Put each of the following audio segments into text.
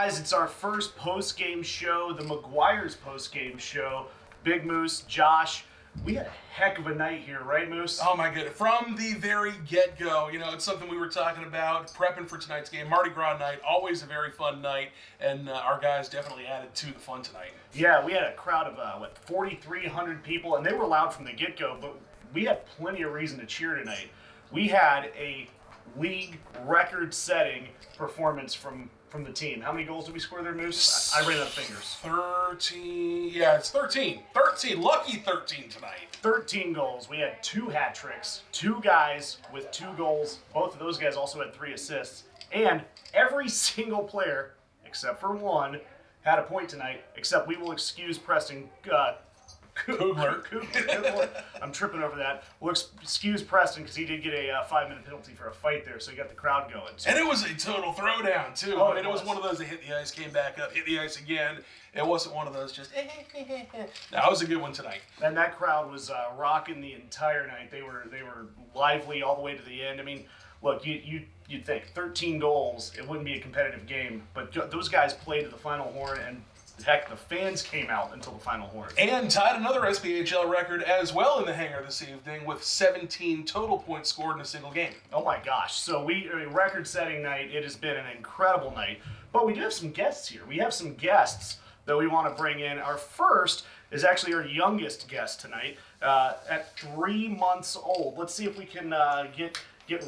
guys, it's our first post-game show, the McGuire's post-game show. Big Moose, Josh, we had a heck of a night here, right, Moose? Oh my goodness, from the very get-go, it's something we were talking about, prepping for tonight's game. Mardi Gras night, always a very fun night, and our guys definitely added to the fun tonight. Yeah, we had a crowd of, 4,300 people, and they were loud from the get-go, but we had plenty of reason to cheer tonight. We had a league record-setting performance from the team. How many goals did we score there, Moose? I ran out of fingers. 13. Yeah, it's 13. 13. Lucky 13 tonight. 13 goals. We had 2 hat tricks. 2 guys with 2 goals. Both of those guys also had 3 assists. And every single player, except for one, had a point tonight, except we will excuse Preston Kugler. I'm tripping over that. We'll excuse Preston because he did get a 5-minute penalty for a fight there, so he got the crowd going. So. And it was a total throwdown, too. Oh, it was one of those that hit the ice, came back up, hit the ice again. It wasn't one of those just, That was a good one tonight. And that crowd was rocking the entire night. They were lively all the way to the end. I mean, look, you'd think 13 goals, it wouldn't be a competitive game, but those guys played to the final horn, and heck, the fans came out until the final horn. And tied another SPHL record as well in the hangar this evening with 17 total points scored in a single game. Oh my gosh. So record-setting night. It has been an incredible night. But we do have some guests here. We have some guests that we want to bring in. Our first is actually our youngest guest tonight at 3 months old. Let's see if we can get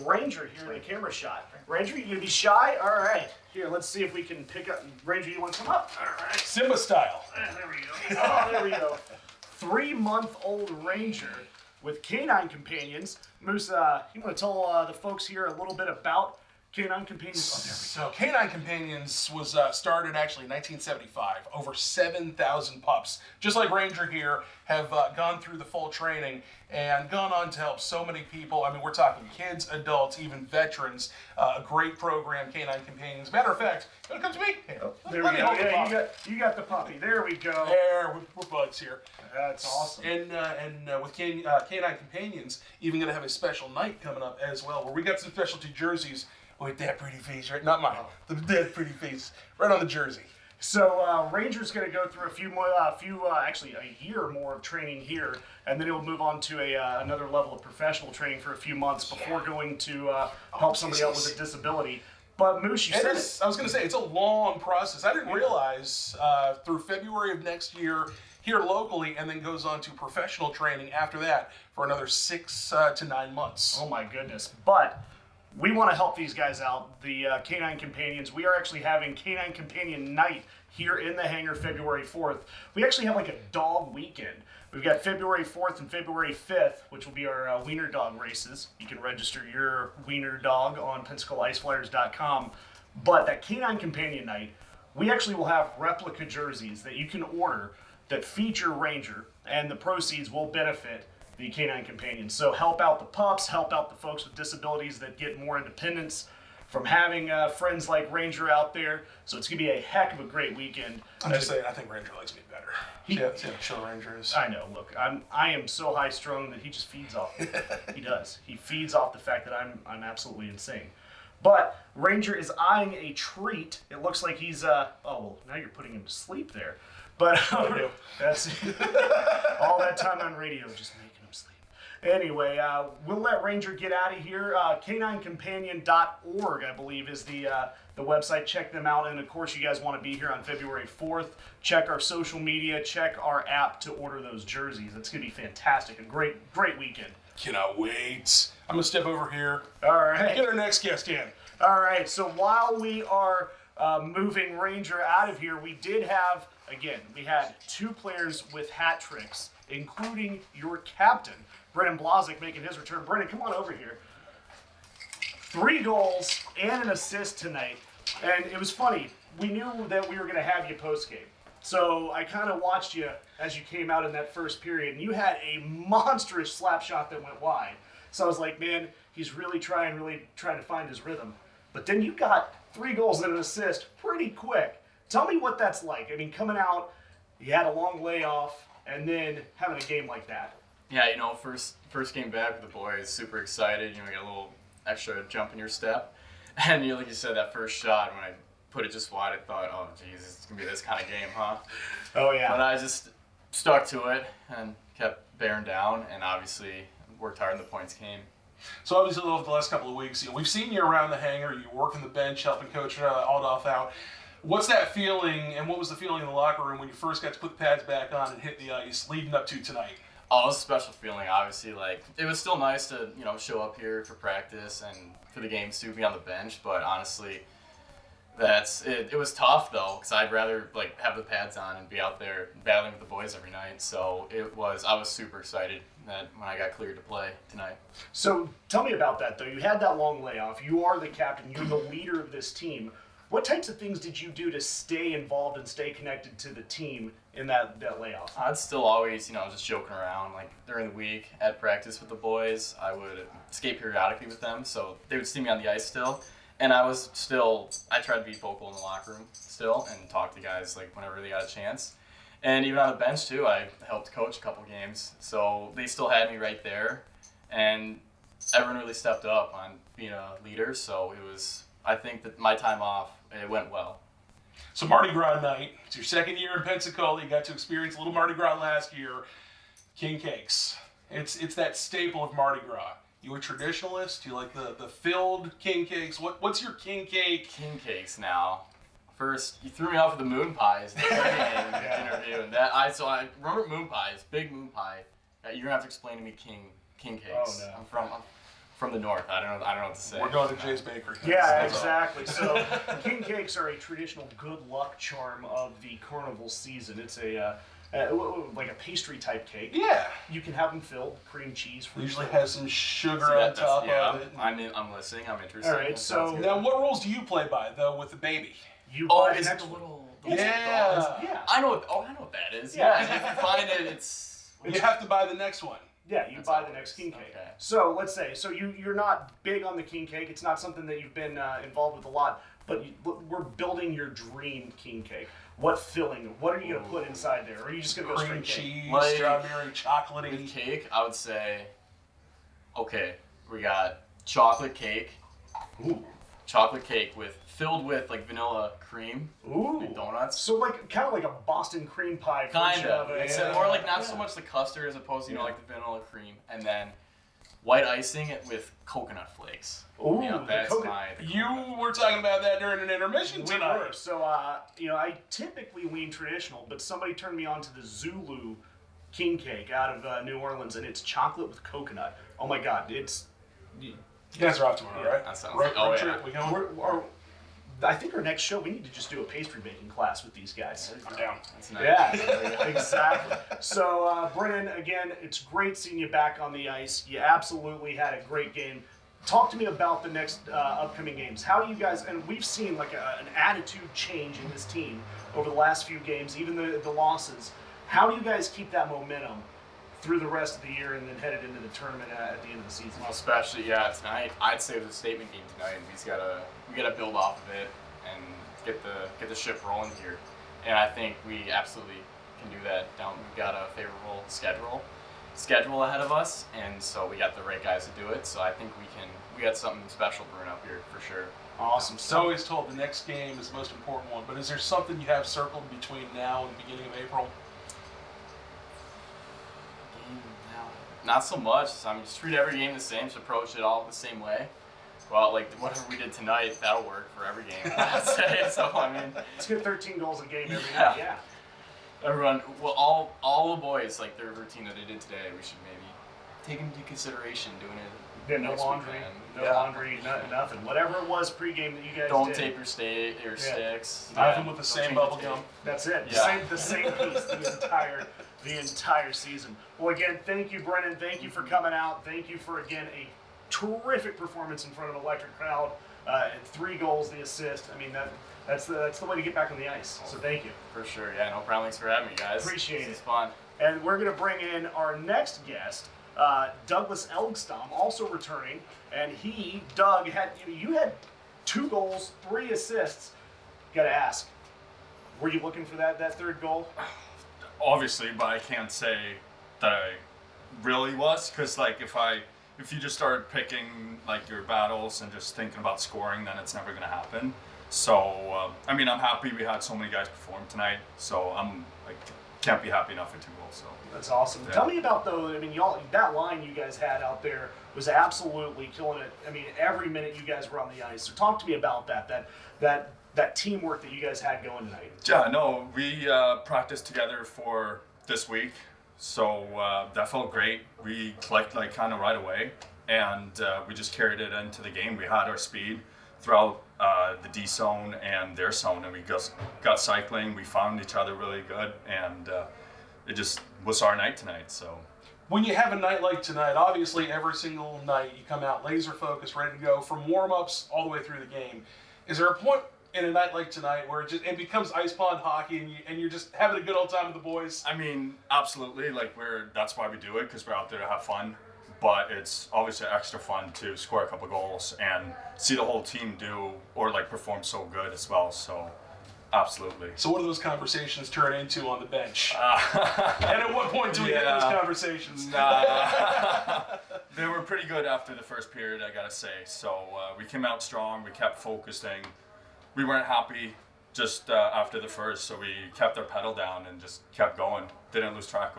Ranger here in the camera shot. Ranger, you gonna be shy? All right. Here, let's see if we can pick up. Ranger, you want to come up? All right. Simba style. There we go. Oh, there we go. 3-month-old Ranger with canine companions. Moose, you want to tell the folks here a little bit about Canine Companions? Oh, there we go. So Canine Companions was started actually in 1975. Over 7,000 pups, just like Ranger here, have gone through the full training and gone on to help so many people. I mean, we're talking kids, adults, even veterans. A great program, Canine Companions. Matter of fact, when it comes to me, there we go. Yeah, you got the puppy. There we go. There, we're buds here. That's awesome. And with Canine Companions, even going to have a special night coming up as well, where we got some specialty jerseys with that pretty face, right? Not mine. That pretty face, right on the jersey. So Ranger's going to go through actually a year more of training here, and then he'll move on to another level of professional training for a few months before going to help somebody out with a disability. But Moose, you said it. I was going to say, it's a long process. I didn't realize through February of next year here locally, and then goes on to professional training after that for another 6 to 9 months. Oh my goodness. But we want to help these guys out, the Canine Companions. We are actually having Canine Companion Night here in the hangar February 4th. We actually have like a dog weekend. We've got February 4th and February 5th, which will be our wiener dog races. You can register your wiener dog on PensacolaIceFlyers.com. But that Canine Companion Night, we actually will have replica jerseys that you can order that feature Ranger, and the proceeds will benefit the Canine Companions. So help out the pups, help out the folks with disabilities that get more independence from having friends like Ranger out there. So it's going to be a heck of a great weekend. I'm just saying, I think Ranger likes me better. See how chill Ranger is. I know. Look, I am so high strung that he just feeds off. He does. He feeds off the fact that I'm absolutely insane. But Ranger is eyeing a treat. It looks like he's oh well, now you're putting him to sleep there. But that's all that time on radio just making him sleep. Anyway, we'll let Ranger get out of here. Caninecompanion.org, I believe, is the website. Check them out. And, of course, you guys want to be here on February 4th. Check our social media. Check our app to order those jerseys. It's going to be fantastic. A great weekend. Cannot wait. I'm going to step over here. All right. Get our next guest in. All right. So while we are moving Ranger out of here, we had 2 players with hat tricks, including your captain, Brennan Blazik, making his return. Brennan, come on over here. 3 goals and an assist tonight. And it was funny. We knew that we were going to have you post-game. So I kind of watched you as you came out in that first period, and you had a monstrous slap shot that went wide. So I was like, man, he's really trying to find his rhythm. But then you got 3 goals and an assist pretty quick. Tell me what that's like. I mean, coming out, you had a long layoff, and then having a game like that. Yeah, first game back with the boys, super excited. You get a little extra jump in your step. And like you said, that first shot, when I put it just wide, I thought, oh, geez, it's going to be this kind of game, huh? Oh, yeah. But I just stuck to it and kept bearing down, and obviously worked hard and the points came. So obviously over the last couple of weeks, we've seen you around the hangar, you working the bench, helping Coach Aldoff out. What's that feeling, and what was the feeling in the locker room when you first got to put the pads back on and hit the ice leading up to tonight? Oh, it was a special feeling, obviously. Like, it was still nice to, show up here for practice and for the games to be on the bench, but honestly, it was tough though, because I'd rather have the pads on and be out there battling with the boys every night. So I was super excited that when I got cleared to play tonight. So tell me about that, though. You had that long layoff. You are the captain. You're the leader of this team. What types of things did you do to stay involved and stay connected to the team in that layoff? I'd still always, just joking around. Like, during the week at practice with the boys, I would skate periodically with them, so they would see me on the ice still. And I tried to be vocal in the locker room still and talk to guys whenever they got a chance. And even on the bench too, I helped coach a couple games. So they still had me right there. And everyone really stepped up on being a leader. So I think that my time off, it went well. So Mardi Gras night, it's your second year in Pensacola. You got to experience a little Mardi Gras last year. King cakes. It's that staple of Mardi Gras. You a traditionalist? Do you like the filled king cakes? What's your king cake? King cakes now. First, you threw me off with the moon pies in the interview, and I remember moon pies, big moon pie. You're gonna have to explain to me king cakes. Oh, no. I'm from the north. I don't know what to say. We're going to Jay's Bakery. Yeah, exactly. So king cakes are a traditional good luck charm of the carnival season. It's like a pastry type cake. Yeah. You can have them filled, cream cheese. Usually has some sugar on top of it. I'm listening. I'm interested. All right. So now, what rules do you play by though with the baby? You Oh, buy is the it next the one. little? Yeah. I know what that is. Yeah. Yeah. If you find it, it's. You have to buy the next one. Yeah, you That's buy the always- next king cake. okay. So let's say, you're not big on the king cake. It's not something that you've been involved with a lot. But we're building your dream king cake. What filling? What are you gonna put inside there? Or are you just gonna go Cream straight cake? cheese, Like, strawberry, chocolatey. With cake, I would say. Okay, we got chocolate cake. Ooh. Chocolate cake filled with vanilla cream Ooh. and donuts. So kind of like a Boston cream pie. Kind version of. it. Except more not so much the custard as opposed to the vanilla cream, and then white icing it with coconut flakes. Ooh, That's the my. You were talking about that during an intermission We tonight. were. So I typically lean traditional, but somebody turned me on to the Zulu king cake out of New Orleans, and it's chocolate with coconut. Oh my God, it's. You guys are off tomorrow, right? That sounds Road like trip, we going? I think our next show we need to just do a pastry baking class with these guys. I'm down. That's nice. Yeah, exactly. So, Brennan, again, it's great seeing you back on the ice. You absolutely had a great game. Talk to me about the next upcoming games. How do you guys, and we've seen an attitude change in this team over the last few games, even the losses. How do you guys keep that momentum through the rest of the year and then headed into the tournament at the end of the season? Well, especially tonight. I'd say it was a statement game tonight, and we gotta build off of it and get the ship rolling here. And I think we absolutely can do that. We've got a favorable schedule ahead of us, and so we got the right guys to do it. So I think we got something special brewing up here for sure. Awesome. So always told the next game is the most important one, but is there something you have circled between now and the beginning of April? Not so much. I mean, just treat every game the same. Just approach it all the same way. Well, whatever we did tonight, that'll work for every game, I'd say. So, I mean, Let's get 13 goals a game every Yeah. night. Yeah. everyone, all the boys, their routine that they did today, we should maybe take into consideration doing it. Yeah, no next laundry, weekend. no laundry, nothing. Whatever it was pregame that you guys Don't did. tape your sticks. Nothing with the Don't same change bubble the gum. tape. That's it. Yeah. The same piece the entire season. Well, again, thank you, Brennan. Thank you for coming out. Thank you for again a terrific performance in front of an electric crowd. And 3 goals, the assist. I mean that's the way to get back on the ice. So thank you. For sure, yeah, no problem. Thanks for having me, guys. Appreciate This it. is fun. And we're going to bring in our next guest, Douglas Elgstom, also returning. And Doug, you had 2 goals, 3 assists. Got to ask, were you looking for that 3rd goal? Obviously, but I can't say that I really was, because if you just start picking your battles and just thinking about scoring, then it's never going to happen. So I mean, I'm happy we had so many guys perform tonight. So I can't be happy enough for 2 goals. So That's awesome. Yeah. Tell me about though. I mean, y'all that line you guys had out there was absolutely killing it. I mean, every minute you guys were on the ice. So talk to me about that teamwork that you guys had going tonight. yeah, no, we practiced together for this week, so that felt great. We clicked like kind of right away, and we just carried it into the game. We had our speed throughout the D zone and their zone, and we just got cycling. We found each other really good, and it just was our night tonight. So When you have a night like tonight, obviously every single night you come out laser focused, ready to go from warm-ups all the way through the game. Is there a point in a night like tonight where it becomes ice pond hockey and you're just having a good old time with the boys? I mean, absolutely. Like that's why we do it, because we're out there to have fun. But it's obviously extra fun to score a couple goals and see the whole team do or like perform so good as well. So, absolutely. So what do those conversations turn into on the bench? And at what point do we get Yeah. those conversations? They were pretty good after the first period, I gotta say. So we came out strong. We kept focusing. We weren't happy just after the first, so we kept our pedal down and just kept going. Didn't lose track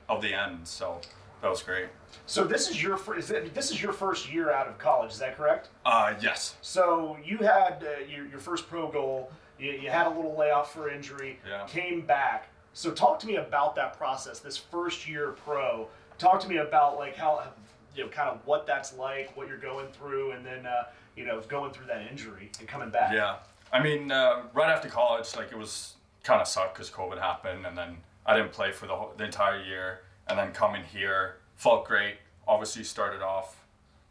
of the end. So that was great. So this is your first year out of college. Is that correct? Yes. So you had your first pro goal. You had a little layoff for injury. Yeah. Came back. So talk to me about that process. This first year pro. Talk to me about like how kind of what that's like, what you're going through, and then going through that injury and coming back. Yeah. I mean, right after college, like it was kind of sucked because COVID happened, and then I didn't play for the entire year, and then coming here felt great. Obviously, started off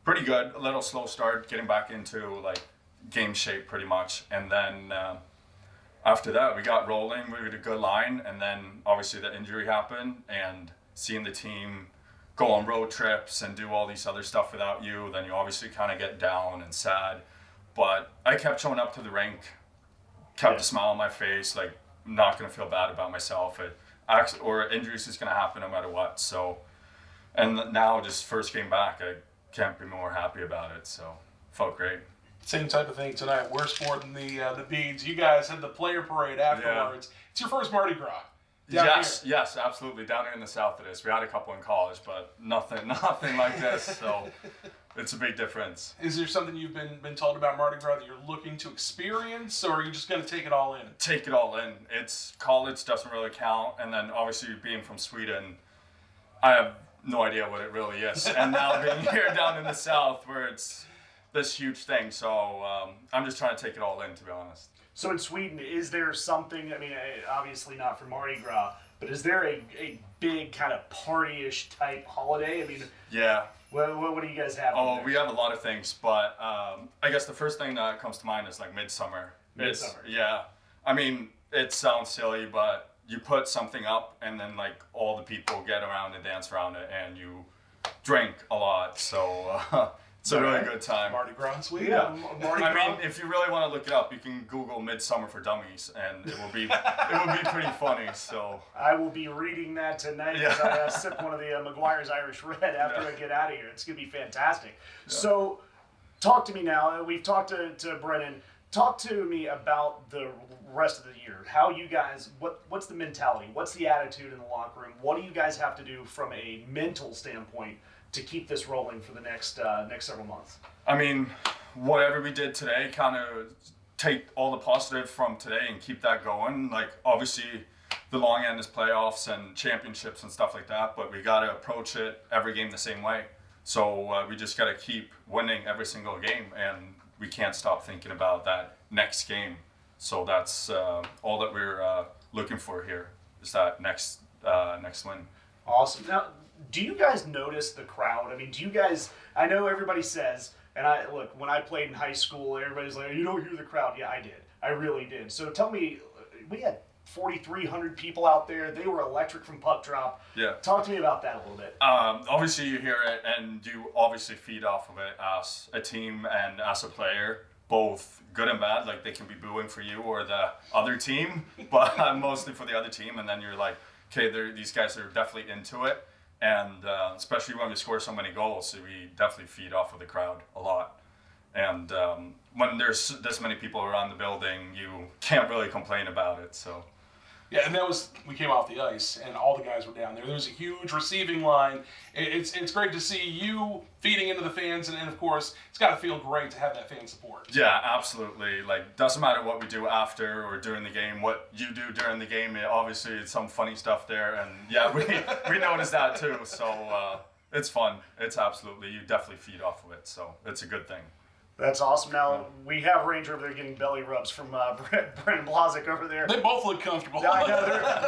pretty good, a little slow start, getting back into like game shape pretty much, and then after that we got rolling. We had a good line, and then obviously the injury happened, and seeing the team go on road trips and do all these other stuff without you, then you obviously kind of get down and sad. But I kept showing up to the rink, kept a smile on my face, like not gonna feel bad about myself. Injuries is gonna happen no matter what. So, and now just first game back, I can't be more happy about it. So, felt great. Same type of thing tonight. We're sporting the beads. You guys had the player parade afterwards. It's your first Mardi Gras. Down Yes, absolutely. Down here in the South it is. We had a couple in college, but nothing like this. So it's a big difference. Is there something you've been told about Mardi Gras that you're looking to experience, or are you just going to take it all in? Take it all in. It's college doesn't really count, and then obviously being from Sweden, I have no idea what it really is. And now being here down in the South where it's this huge thing, so I'm just trying to take it all in, to be honest. So in Sweden, is there something? I mean, obviously not for Mardi Gras, but is there a big kind of party-ish type holiday? I mean, Yeah. what do you guys have? Oh, there? we have a lot of things, but I guess the first thing that comes to mind is like midsummer. Midsummer. Yeah. I mean, it sounds silly, but you put something up and then like all the people get around and dance around it and you drink a lot. So it's a really good time. Mardi Gras in Sweden? Yeah, Mardi I Gras. mean, if you really want to look it up, you can Google "Midsummer for Dummies" and it will be pretty funny. So I will be reading that tonight as I sip one of the McGuire's Irish Red after I get out of here. It's going to be fantastic. So, talk to me now. We've talked to Brennan. Talk to me about the rest of the year. How you guys, what's the mentality? What's the attitude in the locker room? What do you guys have to do from a mental standpoint to keep this rolling for the next several months? I mean, whatever we did today, kind of take all the positive from today and keep that going. Like, obviously, the long end is playoffs and championships and stuff like that, but we got to approach it every game the same way. So we just got to keep winning every single game, and we can't stop thinking about that next game. So that's all that we're looking for here, is that next win. Awesome. Now, do you guys notice the crowd? I mean, do you guys? I know everybody says, and look, when I played in high school, everybody's like, "You don't hear the crowd." Yeah, I did. I really did. So tell me, we had 4,300 people out there. They were electric from puck drop. Yeah. Talk to me about that a little bit. Obviously, you hear it, and you obviously feed off of it as a team and as a player, both good and bad. Like, they can be booing for you or the other team, but mostly for the other team. And then you're like, okay, these guys are definitely into it. And especially when we score so many goals, so we definitely feed off of the crowd a lot. And when there's this many people around the building, you can't really complain about it. So. Yeah, and we came off the ice, and all the guys were down there. There was a huge receiving line. It's great to see you feeding into the fans, and of course, it's got to feel great to have that fan support. Yeah, absolutely. Like, doesn't matter what we do after or during the game, what you do during the game, obviously it's some funny stuff there, and yeah, we noticed that too, so it's fun. It's absolutely, you definitely feed off of it, so it's a good thing. That's awesome. Now, we have Ranger over there getting belly rubs from Brennan Blazek over there. They both look comfortable. I know,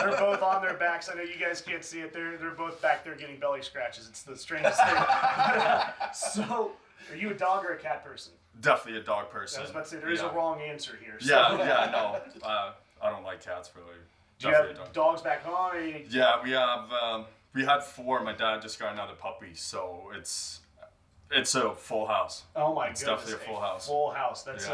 they're both on their backs. I know you guys can't see it. They're both back there getting belly scratches. It's the strangest thing. So, are you a dog or a cat person? Definitely a dog person. I was about to say, there is a wrong answer here. So. Yeah, no. I don't like cats, really. Do you have dogs back home? Yeah, we had 4. My dad just got another puppy, so it's a full house. Oh my goodness. It's definitely a full house. Full house. That's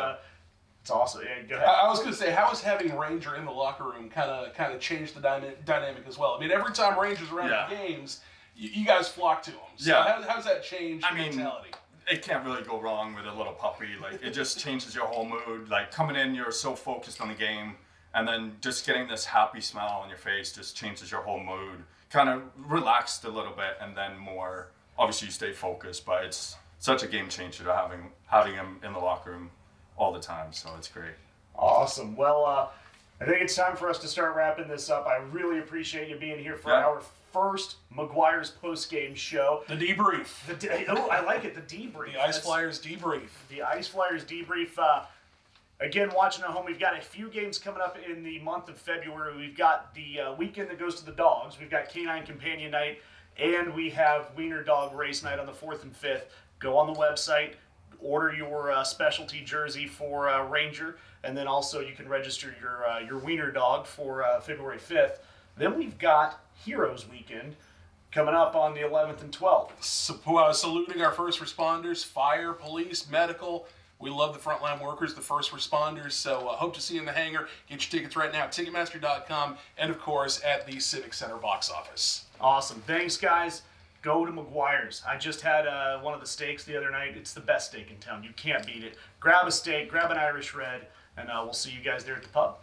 it's awesome. Yeah, go ahead. I was going to say, how has having Ranger in the locker room kind of changed the dynamic as well? I mean, every time Ranger's around the games, you guys flock to him. So how's that changed the mentality? It can't really go wrong with a little puppy. Like, it just changes your whole mood. Like, coming in, you're so focused on the game, and then just getting this happy smile on your face just changes your whole mood. Kind of relaxed a little bit, and then more. Obviously, you stay focused, but it's such a game changer to having him in the locker room all the time. So it's great. Awesome. Well, I think it's time for us to start wrapping this up. I really appreciate you being here for our first McGuire's post-game show. The debrief. I like it. The debrief. The Ice Flyers debrief. The Ice Flyers debrief. Again, watching at home, we've got a few games coming up in the month of February. We've got the weekend that goes to the dogs. We've got Canine Companion Night. And we have Wiener Dog Race Night on the 4th and 5th. Go on the website, order your specialty jersey for Ranger, and then also you can register your Wiener Dog for February 5th. Then we've got Heroes Weekend coming up on the 11th and 12th. Saluting our first responders, fire, police, medical. We love the frontline workers, the first responders, so hope to see you in the hangar. Get your tickets right now at Ticketmaster.com and, of course, at the Civic Center box office. Awesome. Thanks, guys. Go to McGuire's. I just had one of the steaks the other night. It's the best steak in town. You can't beat it. Grab a steak, grab an Irish Red, and we'll see you guys there at the pub.